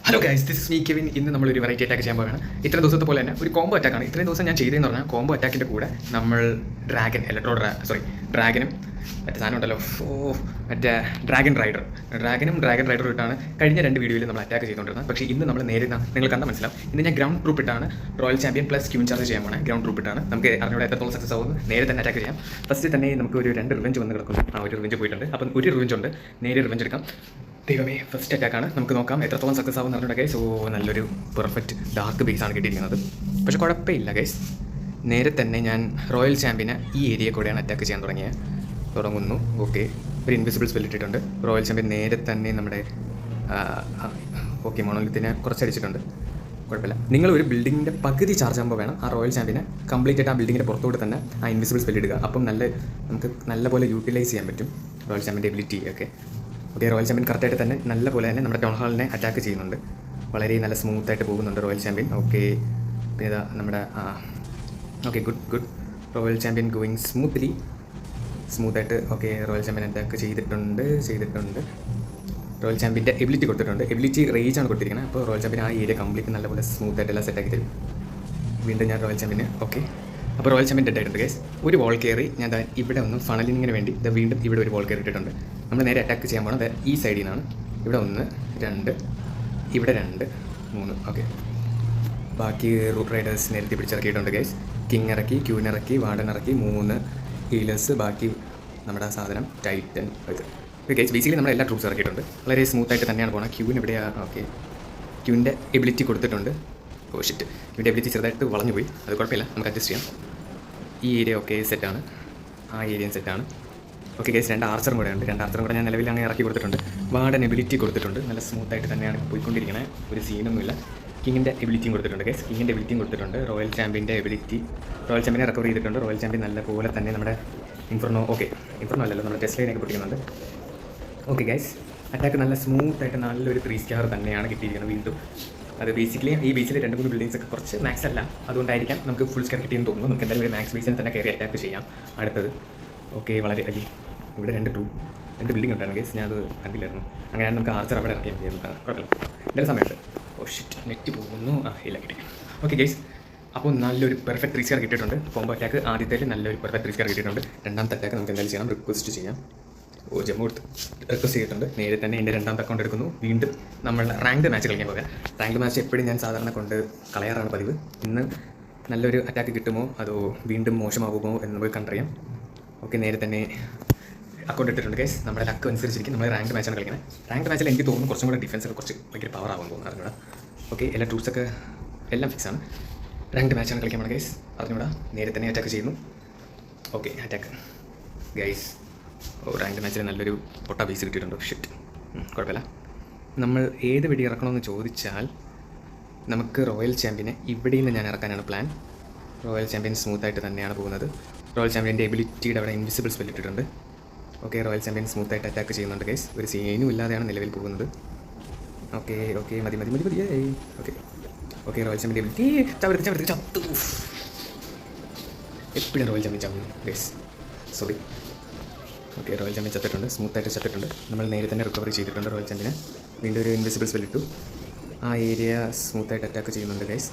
Hello guys, this is me Kevin. ഇന്ന് നമ്മളൊരു variety attack ചെയ്യാൻ പോവുകയാണ്. ഇത്ര ദിവസത്തെ പോലെ തന്നെ ഒരു കോംബോ അറ്റാക്കാണ്. ഇത്രയും ദിവസം ഞാൻ ചെയ്തതെന്ന് പറഞ്ഞാൽ കോംബോ അറ്റാക്കിൻ്റെ കൂടെ നമ്മൾ ഡ്രാഗനും മറ്റേ സാധനം ഉണ്ടല്ലോ, മറ്റേ ഡ്രാഗൻ റൈഡറും ഇട്ടാണ് കഴിഞ്ഞ 2 വീഡിയോയിൽ നമ്മൾ അറ്റാക്ക് ചെയ്തുകൊണ്ടിരുന്നത്. പക്ഷേ ഇന്ന് നമ്മൾ നേരെ നിങ്ങൾ കണ്ടാൽ മനസ്സിലാവും. ഇന്ന് ഞാൻ ഗ്രൗണ്ട് ട്രൂപ്പ് ഇട്ടാണ് royal champion plus queen charge ചെയ്യാൻ പോകണം. ഗ്രൗണ്ട് ട്രൂപ്പ് ഇട്ടാണ് നമുക്ക് അറിഞ്ഞൂടെ എത്രത്തോളം സക്സസ് ആവുമെന്ന്. നേരെ തന്നെ അറ്റാക്ക് ചെയ്യാം. ഫസ്റ്റ് തന്നെ നമുക്ക് ഒരു 2 റിവെഞ്ച് വന്ന് കിടക്കുന്നു. ഒരു റിവെഞ്ച് പോയിട്ടുണ്ട്. അപ്പം ഒരു റിവെഞ്ച് ഉണ്ട്, നേരെ റിവെഞ്ച് എടുക്കാം. ദൈവമേ, ഫസ്റ്റ് അറ്റാക്കാണ്. നമുക്ക് നോക്കാം എത്രത്തോളം സക്സസ് ആവും എന്ന് പറഞ്ഞിട്ട് ഗൈസ്. നല്ലൊരു പെർഫെക്റ്റ് ഡാർക്ക് ബേസാണ് കിട്ടിയിരിക്കുന്നത്. പക്ഷേ കുഴപ്പമില്ല ഗൈസ്. നേരെ തന്നെ ഞാൻ റോയൽ ചാമ്പ്യനെ ഈ ഏരിയ കൂടെയാണ് അറ്റാക്ക് ചെയ്യാൻ തുടങ്ങുന്നു. ഓക്കെ, ഒരു ഇൻവിസിബിൾ സ്പെൽ ഇട്ടിട്ടുണ്ട്. റോയൽ ചാമ്പ്യൻ നേരെ തന്നെ നമ്മുടെ മൊണോലിത്തിനെ കുറച്ചടിച്ചിട്ടുണ്ട്. കുഴപ്പമില്ല. നിങ്ങൾ ഒരു ബിൽഡിങ്ങിൻ്റെ പകുതി ചാർജ് ആകുമ്പോൾ വേണം ആ റോയൽ ചാമ്പ്യനെ കംപ്ലീറ്റ് ആയിട്ട് ആ ബിൽഡിങ്ങിൻ്റെ പുറത്തോട്ട് തന്നെ ആ ഇൻവിസിബിൾ സ്പെൽ ഇടുക. അപ്പം നമുക്ക് നല്ലപോലെ യൂട്ടിലൈസ് ചെയ്യാൻ പറ്റും റോയൽ ചാമ്പ്യൻ്റെ എബിലിറ്റി ഒക്കെ. ഓക്കെ, റോയൽ ചാമ്പ്യൻ കറക്റ്റായിട്ട് തന്നെ നല്ലപോലെ തന്നെ നമ്മുടെ ടൗൺ ഹാളിനെ അറ്റാക്ക് ചെയ്യുന്നുണ്ട്. വളരെ നല്ല സ്മൂത്തായിട്ട് പോകുന്നുണ്ട് റോയൽ ചാമ്പ്യൻ. ഓക്കെ, പിന്നെ ഇതാ നമ്മുടെ okay, good. Royal champion going സ്മൂത്തായിട്ട്. ഓക്കെ, റോയൽ ചാമ്പ്യൻ അറ്റാക്ക് ചെയ്തിട്ടുണ്ട്. റോയൽ ചാമ്പ്യൻ്റെ എബിലിറ്റി കൊടുത്തിട്ടുണ്ട്. എബിലിറ്റി റേജ് ആണ് കൊടുത്തിരിക്കുന്നത്. അപ്പോൾ റോയൽ ചാമ്പ്യൻ ആ ഏരിയ കംപ്ലീറ്റ് നല്ലപോലെ സ്മൂത്തായിട്ട് എല്ലാം സെറ്റാക്കി തരും. വീണ്ടും ഞാൻ റോയൽ ചാമ്പ്യന് ഓക്കെ. അപ്പോൾ റോയൽ ചാമ്പ്യൻ ഡെഡ് ആയിട്ടുണ്ട് ഗൈസ്. ഒരു വോൾ കയറി ഞാൻ ഇവിടെ ഒന്ന് ഫണലിങ്ങിന് വേണ്ടി വീണ്ടും ഇവിടെ ഒരു വോൾ കയറി ഇട്ടിട്ടുണ്ട്. നമ്മൾ നേരെ അറ്റാക്ക് ചെയ്യാൻ പോകണം ഈ സൈഡിൽ നിന്നാണ്. ഇവിടെ 1 2, ഇവിടെ 2 3. ഓക്കെ, ബാക്കി റൂട്ട് റൈഡേഴ്സ് നേരത്തെ പിടിച്ചിറക്കിയിട്ടുണ്ട് ഗൈസ്. കിങ് ഇറക്കി, ക്യൂൻ ഇറക്കി, വാർഡൻ ഇറക്കി, 3 ഹീലേഴ്സ്, ബാക്കി നമ്മുടെ സാധനം ടൈറ്റൻ. ഓക്കെ ഗൈസ്, ബേസിക്കലി നമ്മൾ എല്ലാ ട്രൂപ്സ് ഇറക്കിയിട്ടുണ്ട്. വളരെ സ്മൂത്തായിട്ട് തന്നെയാണ് പോകുന്നത്. ക്യൂൻ ഇവിടെയാണ്. ഓക്കെ, ക്യൂവിൻ്റെ എബിലിറ്റി കൊടുത്തിട്ടുണ്ട്. ഷിറ്റ്, ഇവിടെ എബിലിറ്റി ചെറുതായിട്ട് വളഞ്ഞു പോയി. അത് കുഴപ്പമില്ല, നമുക്ക് അഡ്ജസ്റ്റ് ചെയ്യാം. ഈ ഏരിയ ഓക്കെ സെറ്റാണ്, ആ ഏരിയയും സെറ്റാണ്. ഓക്കെ ഗൈസ്, 2 ആർച്ചറും കൂടെ ഉണ്ട്. 2 ആർച്ചറും കൂടെ ഞാൻ നിലവിലാണ് ഇറക്കി കൊടുത്തിട്ടുണ്ട്. വാർഡൻ എബിലിറ്റി കൊടുത്തിട്ടുണ്ട്. നല്ല സ്മൂത്തായിട്ട് തന്നെയാണ് പോയിക്കൊണ്ടിരിക്കുന്നത്. ഒരു സീനൊന്നുമില്ല. കിങ്ങിൻ്റെ എബിലിറ്റിയും കൊടുത്തിട്ടുണ്ട് ഗൈസ്. കിങ്ങിൻ്റെ എബിലിറ്റിയും കൊടുത്തിട്ടുണ്ട്. റോയൽ ചാമ്പ്യൻ്റെ റോയൽ ചാമ്പ്യനെ റിക്കവർ ചെയ്തിട്ടുണ്ട്. റോയൽ ചാമ്പ്യൻ നല്ലപോലെ തന്നെ നമ്മുടെ ഇൻഫർണോ അല്ലല്ലോ, നമ്മുടെ ടെസ്ലൈനൊക്കെ പൊട്ടിക്കുന്നുണ്ട്. ഓക്കെ ഗൈസ്, അറ്റാക്ക് നല്ല സ്മൂത്തായിട്ട് നല്ലൊരു 3 സ്റ്റാർ തന്നെയാണ് കിട്ടിയിരിക്കുന്നത് വീണ്ടും. അത് ബേസിക്കലി ഈ ബേസിൽ 2-3 ബിൽഡിങ്സ് ഒക്കെ കുറച്ച് മാക്സ് അല്ല, അതുകൊണ്ടായിരിക്കാം നമുക്ക് ഫുൾ സ്കെയർ കിട്ടിയെന്ന് തോന്നുന്നു. നമുക്ക് എന്തായാലും ഒരു മാക്സ് ബേസിൽ തന്നെ കയറി അറ്റാക്ക് ചെയ്യാം അടുത്തത്. ഓക്കെ, വളരെ ഇവിടെ 2 ബിൽഡിംഗ് ഉണ്ടായിരുന്നു ഗൈസ്, ഞാനത് കണ്ടില്ലായിരുന്നു. അങ്ങനെയാണ് നമുക്ക് ആർച്ചർ അവിടെ ഇറക്കിയാൽ മതിയായിരുന്നു. കുഴപ്പമില്ല, എന്തായാലും സമയത്ത്. ഷിറ്റ്, നെറ്റ് പോകുന്നു. ഇല്ല, കിട്ടി. ഓക്കെ ഗൈസ്, അപ്പോൾ നല്ലൊരു പെർഫെക്റ്റ് 3 സ്റ്റാർ കിട്ടിയിട്ടുണ്ട്. കോംബോ അറ്റാക്ക് ആദ്യത്തേൽ നല്ലൊരു പെർഫെക്റ്റ് 3 സ്റ്റാർ കിട്ടിയിട്ടുണ്ട്. രണ്ടാമത്തെ അറ്റാക്ക് നമുക്ക് എന്തായാലും ചെയ്യണം, റിക്വസ്റ്റ് ചെയ്യാം. ജമ്മു റിക്വസ്റ്റ് ചെയ്തിട്ടുണ്ട്. നേരെ തന്നെ എൻ്റെ 2ാമത്തെ അക്കൗണ്ട് എടുക്കുന്നു. വീണ്ടും നമ്മൾ റാങ്ക്ഡ് മാച്ച് കളിക്കാൻ പോകാം. റാങ്ക്ഡ് മാച്ച് എപ്പോഴും ഞാൻ സാധാരണ കൊണ്ട് കളയാറാണ് പതിവ്. ഇന്ന് നല്ലൊരു അറ്റാക്ക് കിട്ടുമോ അതോ വീണ്ടും മോശമാകുമോ എന്ന് പോയി കണ്ടറിയാം. ഓക്കെ, നേരെ തന്നെ അക്കൗണ്ട് ഇട്ടിട്ടുണ്ട് ഗൈസ്. നമ്മുടെ ലക്ക് അനുസരിച്ചിരിക്കും നമ്മൾ റാങ്ക്ഡ് മാച്ചാണ് കളിക്കുന്നത്. റാങ്ക്ഡ് മാച്ചിൽ എനിക്ക് തോന്നുന്നു കുറച്ചും കൂടെ ഡിഫൻസ് ഒക്കെ കുറച്ച് ഭയങ്കര പവർ ആകുമെന്ന് തോന്നുന്നു. അറിഞ്ഞൂടാ. ഓക്കെ, എല്ലാ ട്രൂപ്സൊക്കെ എല്ലാം ഫിക്സാണ്. റാങ്ക്ഡ് മാച്ചാണ് കളിക്കാൻ പോകണം ഗൈസ്. അറിഞ്ഞൂടാ. നേരെ തന്നെ അറ്റാക്ക് ചെയ്യുന്നു. Okay, attack guys. റാങ്ക്ഡ് മാച്ചിൽ നല്ലൊരു പൊട്ട ബേസ് കിട്ടിയിട്ടുണ്ട്. ഷിറ്റ്, കുഴപ്പമില്ല. നമ്മൾ ഏത് വെടി ഇറക്കണമെന്ന് ചോദിച്ചാൽ നമുക്ക് റോയൽ ചാമ്പ്യനെ ഇവിടെ നിന്ന് ഞാൻ ഇറക്കാനാണ് പ്ലാൻ. റോയൽ ചാമ്പ്യൻ സ്മൂത്തായിട്ട് തന്നെയാണ് പോകുന്നത്. റോയൽ ചാമ്പ്യൻ്റെ എബിലിറ്റിയുടെ അവിടെ ഇൻവിസിബിൾ സ്പെൽ ഇട്ടിട്ടുണ്ട്. ഓക്കെ, റോയൽ ചാമ്പ്യൻ സ്മൂത്തായിട്ട് അറ്റാക്ക് ചെയ്യുന്നുണ്ട് ഗൈസ്. ഒരു സീനും ഇല്ലാതെയാണ് നിലവിൽ പോകുന്നത്. ഓക്കെ, മതി. ഓക്കെ, റോയൽ ചാമ്പ്യൻ്റെ എബിലിറ്റി ചത്തു. എപ്പോഴും റോയൽ ചാമ്പ്യൻ ചാവുന്നു guys, sorry. Okay, royal champion സ്മൂത്തായിട്ട് ചത്തിട്ടുണ്ട്. നമ്മൾ നേരെ തന്നെ റിക്കവറി ചെയ്തിട്ടുണ്ട് റോയൽ ചാമ്പ്യനെ. വീണ്ടും ഒരു ഇൻവിസിബിൾ സ്പെൽ ഇട്ടു. ആ ഏരിയ സ്മൂത്തായിട്ട് അറ്റാക്ക് ചെയ്യുന്നുണ്ട് guys.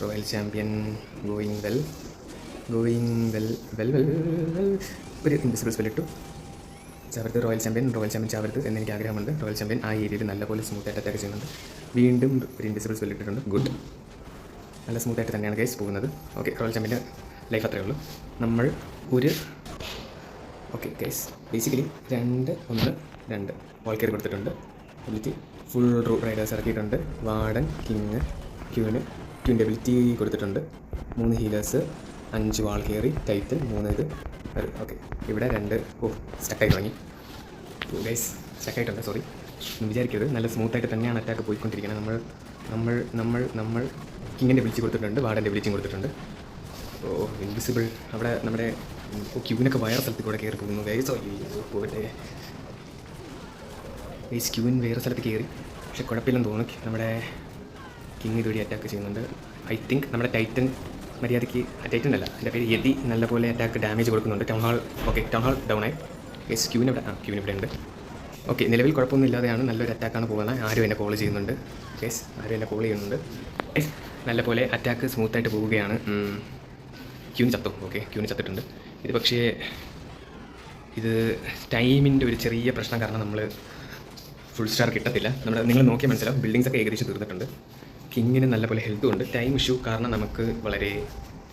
Royal champion going well. ഒരു ഇൻവിസിബിൾ സ്പെൽ ഇട്ടു. ചാവരുത് റോയൽ ചാമ്പ്യൻ ചാവരുത് എന്നെനിക്ക് ആഗ്രഹമുണ്ട്. റോയൽ ചാമ്പ്യൻ ആ ഏരിയയിൽ നല്ലപോലെ സ്മൂത്തായിട്ട് അറ്റാക്ക് ചെയ്യുന്നുണ്ട്. വീണ്ടും ഒരു ഇൻവിസിബിൾ സ്പെൽ ഇട്ടിട്ടുണ്ട്. ഗുഡ്, നല്ല സ്മൂത്തായിട്ട് തന്നെയാണ് ഗൈസ് പോകുന്നത്. ഓക്കെ, റോയൽ ചാമ്പ്യൻ്റെ ലൈഫ് അത്രയേ ഉള്ളൂ. നമ്മൾ ഒരു ഓക്കെ ഗൈസ്, ബേസിക്കലി 2 വോൾ കയറി കൊടുത്തിട്ടുണ്ട്. എബിലിറ്റി ഫുൾ റൂട്ട് റൈഡേഴ്സ് ഇറക്കിയിട്ടുണ്ട്. വാർഡൻ, ക്യൂവിൻ്റെ എബിലിറ്റി കൊടുത്തിട്ടുണ്ട്. 3 ഹീലേഴ്സ്, 5 വാൾ കയറി, ടൈറ്റൻ, 3 ഇത്. ഓക്കെ, ഇവിടെ 2 സ്റ്റക്കായി തുടങ്ങി ഗൈസ്. സ്റ്റക്കായിട്ടുണ്ട്, സോറി, വിചാരിക്കരുത്. നല്ല സ്മൂത്തായിട്ട് തന്നെയാണ് അറ്റാക്ക് പോയിക്കൊണ്ടിരിക്കുന്നത്. നമ്മൾ കിങ്ങിൻ്റെ എബിലിറ്റി കൊടുത്തിട്ടുണ്ട്. വാർഡൻ്റെ എബിലിറ്റിയും കൊടുത്തിട്ടുണ്ട്. ഇൻവിസിബിൾ അവിടെ നമ്മുടെ ക്യൂവിനൊക്കെ വേറെ സ്ഥലത്ത് കൂടെ കയറി പോകുന്നു ഗൈസ്. പോകട്ടെ ഗൈസ്, ക്യൂവിൻ വേറെ സ്ഥലത്ത് കയറി. പക്ഷെ കുഴപ്പമില്ലെന്ന് തോന്നുന്നു. നമ്മുടെ കിങ് ഇതുവഴി അറ്റാക്ക് ചെയ്യുന്നുണ്ട്. ഐ തിങ്ക് നമ്മുടെ ടൈറ്റൻ മര്യാദയ്ക്ക്, ടൈറ്റൻ അല്ല, എൻ്റെ പേര് യതി, നല്ലപോലെ അറ്റാക്ക് ഡാമേജ് കൊടുക്കുന്നുണ്ട്. ടൗൺ ഹാൾ ഡൗൺ ആയി ഗൈസ്. ക്യൂവിൻ ഇവിടെ ഉണ്ട്. ഓക്കെ, നിലവിൽ കുഴപ്പമൊന്നും ഇല്ലാതെയാണ്, നല്ലൊരു അറ്റാക്കാണ് പോകുന്നത്. ആരും എന്നെ കോൾ ചെയ്യുന്നുണ്ട്. യെസ്, ആരും എന്നെ കോൾ ചെയ്യുന്നുണ്ട്. നല്ലപോലെ അറ്റാക്ക് സ്മൂത്തായിട്ട് പോവുകയാണ്. ക്യൂന് ചത്തു. ഓക്കെ, ക്യൂന് ചത്തിട്ടുണ്ട്. ഇത് പക്ഷേ ഇത് ടൈമിൻ്റെ ഒരു ചെറിയ പ്രശ്നം കാരണം നമ്മൾ ഫുൾ സ്റ്റാർ കിട്ടത്തില്ല. നിങ്ങൾ നോക്കിയാൽ മനസ്സിലാവും, ബിൽഡിങ്സ് ഒക്കെ ഏകദേശം തീർന്നിട്ടുണ്ട്. കിങ്ങിന് നല്ലപോലെ ഹെൽത്തും ഉണ്ട്. ടൈം ഇഷ്യൂ കാരണം നമുക്ക് വളരെ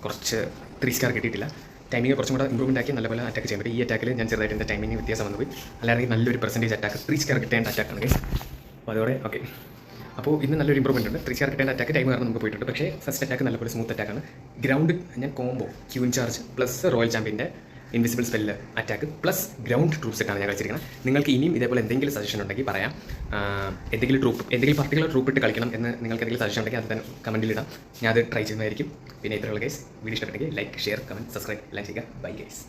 കുറച്ച് 3 സ്റ്റാർ കിട്ടിയിട്ടില്ല. ടൈമിങ് കുറച്ചും കൂടെ ഇമ്പ്രൂവ്മെൻ്റ് ആക്കി നല്ലപോലെ അറ്റാക്ക് ചെയ്യാൻ പറ്റും. ഈ അറ്റാക്കിൽ ഞാൻ ചെറുതായിട്ട് എൻ്റെ ടൈമിങ് വ്യത്യാസം വന്നു പോയി. അല്ലാതെ നല്ലൊരു പെർസെൻറ്റേജ് അറ്റാക്ക് 3 സ്റ്റാർ കിട്ടേണ്ട അറ്റാക്കാണ് ഗൈസ്. അപ്പോൾ അതോടെ ഓക്കെ. അപ്പോൾ ഇന്ന് നല്ലൊരു ഇമ്പ്രൂവ്മെൻ്റ് ഉണ്ട്. 3 സ്റ്റാർ കിട്ടേണ്ട അറ്റാക്ക് ടൈം കാരണം നമുക്ക് പോയിട്ടുണ്ട്. പക്ഷേ ഫസ്റ്റ് അറ്റാക്ക് നല്ലപോലെ സ്മൂത്ത് അറ്റാക്കാണ്. ഗ്രൗണ്ട് ഞാൻ combo queen charge plus royal ചാമ്പ്യൻ്റെ invisible spell attack plus ground troop സെറ്റാണ് ഞാൻ കളിച്ചിരിക്കുന്നത്. നിങ്ങൾക്ക് ഇനിയും ഇതേപോലെ എന്തെങ്കിലും സജഷൻ ഉണ്ടെങ്കിൽ പറയാം. എന്തെങ്കിലും പർട്ടിക്കുലർ ട്രൂപ്പ് ഇട്ട് കളിക്കണം എന്ന് നിങ്ങൾക്ക് എന്തെങ്കിലും സജഷൻ ഉണ്ടെങ്കിൽ അത് തന്നെ കമൻറ്റിൽ ഇടാം. ഞാൻ അത് ട്രൈ ചെയ്യുന്നതായിരിക്കും. പിന്നെ ഇത്രയുള്ള ഗൈസ്, വീഡിയോ ഇഷ്ടപ്പെട്ടെങ്കിൽ ലൈക്ക്, ഷെയർ, കമൻറ്റ്, സബ്സ്ക്രൈബ് എല്ലാം ചെയ്യുക. Bye guys.